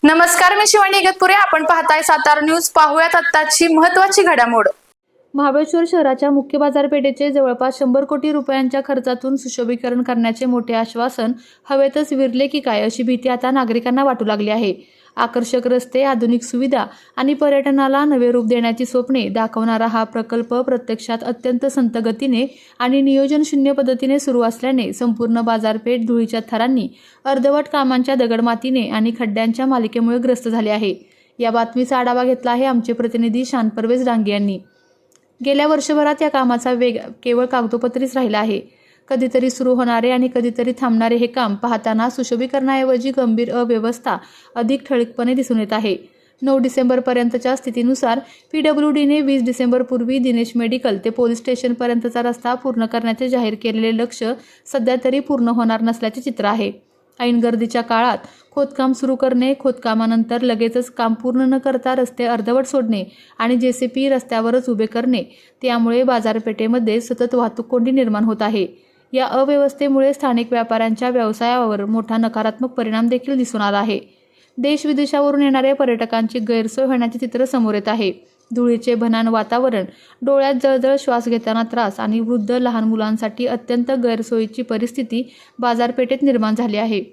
नमस्कार, मी शिवानी इगतपुरे. आपण पाहताय सातारा न्यूज. पाहूयात आत्ताची महत्त्वाची घडामोड. महाबळेश्वर शहराच्या मुख्य बाजारपेठेचे जवळपास 100 कोटी रुपयांच्या खर्चातून सुशोभीकरण करण्याचे मोठे आश्वासन हवेतच विरले की काय अशी भीती आता नागरिकांना वाटू लागली आहे. आकर्षक रस्ते, आधुनिक सुविधा आणि पर्यटनाला नवे रूप देण्याची स्वप्ने दाखवणारा हा प्रकल्प प्रत्यक्षात अत्यंत संथ गतीने आणि नियोजनशून्य पद्धतीने सुरू असल्याने संपूर्ण बाजारपेठ धुळीच्या थरांनी, अर्धवट कामांच्या दगडमातीने आणि खड्ड्यांच्या मालिकेमुळे ग्रस्त झाले आहे. या बातमीचा आढावा घेतला आहे आमचे प्रतिनिधी शान परवेज डांगे यांनी. गेल्या वर्षभरात या कामाचा वेग केवळ कागदोपत्रीच राहिला आहे. कधीतरी सुरू होणारे आणि कधीतरी थांबणारे हे काम पाहताना सुशोभीकरणाऐवजी गंभीर अव्यवस्था अधिक ठळकपणे दिसून येत आहे. 9 डिसेंबरपर्यंतच्या स्थितीनुसार PWDने 20 डिसेंबरपूर्वी दिनेश मेडिकल ते पोलीस स्टेशनपर्यंतचा रस्ता पूर्ण करण्याचे जाहीर केलेले लक्ष्य सध्या तरी पूर्ण होणार नसल्याचे चित्र आहे. ऐन गर्दीच्या काळात खोदकाम सुरू करणे, खोदकामानंतर लगेचच काम पूर्ण न करता रस्ते अर्धवट सोडणे आणि JCP रस्त्यावरच उभे करणे, त्यामुळे बाजारपेठेमध्ये सतत वाहतूक कोंडी निर्माण होत आहे. या अव्यवस्थेमुळे स्थानिक व्यापाऱ्यांच्या व्यवसायावर मोठा नकारात्मक परिणाम देखील दिसून आला आहे. देश-विदेशावरून येणाऱ्या पर्यटकांची गैरसोय होण्याचे चित्र समोर येत आहे. धुळीचे भनान वातावरण, डोळ्यात जळजळ, श्वास घेताना त्रास आणि वृद्ध लहान मुलांसाठी अत्यंत गैरसोयीची परिस्थिती बाजारपेठेत निर्माण झाली आहे.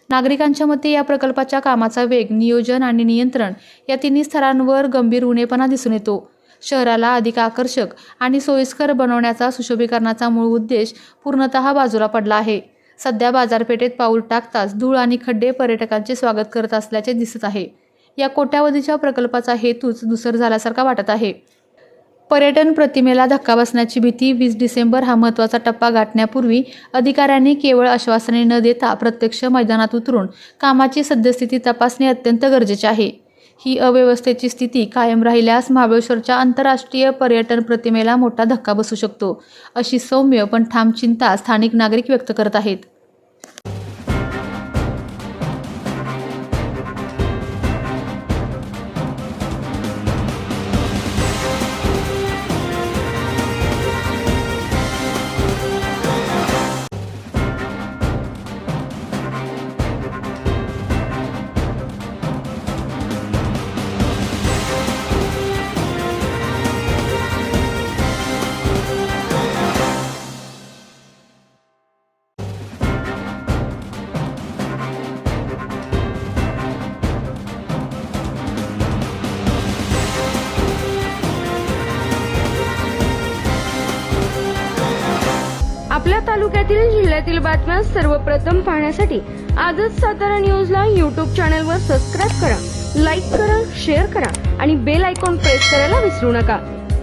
नागरिकांच्या मते या प्रकल्पाच्या कामाचा वेग, नियोजन आणि नियंत्रण या तिन्ही स्तरांवर गंभीर उणेपणा दिसून येतो. शहराला अधिक आकर्षक आणि सोयीस्कर बनवण्याचा सुशोभीकरणाचा मूळ उद्देश पूर्णतः बाजूला पडला आहे. सध्या बाजारपेठेत पाऊल टाकताच धूळ आणि खड्डे पर्यटकांचे स्वागत करत असल्याचे दिसत आहे. या कोट्यावधीच्या प्रकल्पाचा हेतूच धूसर झाल्यासारखा वाटत आहे. पर्यटन प्रतिमेला धक्का बसण्याची भीती. 20 डिसेंबर हा महत्त्वाचा टप्पा गाठण्यापूर्वी अधिकाऱ्यांनी केवळ आश्वासने न देता प्रत्यक्ष मैदानात उतरून कामाची सद्यस्थिती तपासणे अत्यंत गरजेचे आहे. ही अव्यवस्थेची स्थिती कायम राहिल्यास महाबळेश्वरच्या आंतरराष्ट्रीय पर्यटन प्रतिमेला मोठा धक्का बसू शकतो, अशी सौम्य पण ठाम चिंता स्थानिक नागरिक व्यक्त करत आहेत. आपल्या तालुक्यातील जिल्ह्यातील बातम्या सर्वप्रथम पाहण्यासाठी आजच सातारा न्यूजला YouTube चॅनलवर सबस्क्राईब करा, लाईक करा, शेअर करा आणि बेल आयकॉन प्रेस करायला विसरू नका.